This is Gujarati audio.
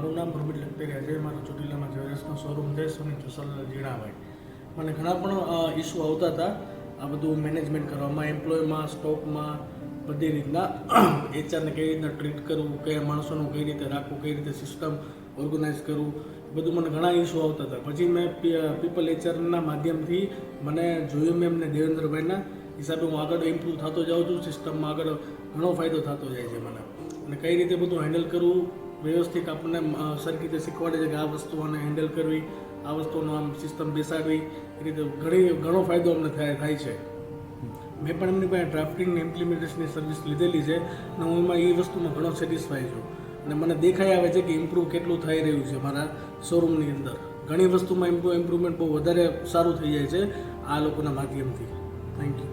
મારું નામ પ્રબીર લખતરિયા છે. મારો ચોટીલામાં જ્વેલર્સનો શોરૂમ છે સોની જોસલલાલ જીણાભાઈ. મને ઘણા પણ ઇસ્યુ આવતા હતા આ બધું મેનેજમેન્ટ કરવામાં, એમ્પ્લોયમાં, સ્ટોકમાં, બધી રીતના એચઆરને કઈ રીતના ટ્રીટ કરવું, કયા માણસોનું કઈ રીતે રાખવું, કઈ રીતે સિસ્ટમ ઓર્ગેનાઇઝ કરવું, બધું મને ઘણા ઇસ્યુ આવતા હતા. પછી મેં પીપલ એચઆરના માધ્યમથી મને જોયું મેમ ને દેવેન્દ્રભાઈના હિસાબે હું આગળ ઇમ્પ્રૂવ થતો જાઉં છું. સિસ્ટમમાં આગળ ઘણો ફાયદો થતો જાય છે મને. અને કઈ રીતે બધું હેન્ડલ કરવું વ્યવસ્થિત આપણને સરખી રીતે શીખવાડે છે કે આ વસ્તુઓને હેન્ડલ કરવી, આ વસ્તુનો આમ સિસ્ટમ બેસાડવી, એ રીતે ઘણો ફાયદો અમને થાય છે. મેં પણ એમની પાસે ડ્રાફ્ટિંગ ઇમ્પ્લિમેન્ટેશનની સર્વિસ લીધેલી છે અને હું એમાં એ વસ્તુમાં ઘણો સેટિસ્ફાય છું. અને મને દેખાઈ આવે છે કે ઇમ્પ્રૂવ કેટલું થઈ રહ્યું છે મારા શોરૂમની અંદર. ઘણી વસ્તુમાં ઇમ્પ્રુવમેન્ટ બહુ વધારે સારું થઈ જાય છે આ લોકોના માધ્યમથી. Thank you.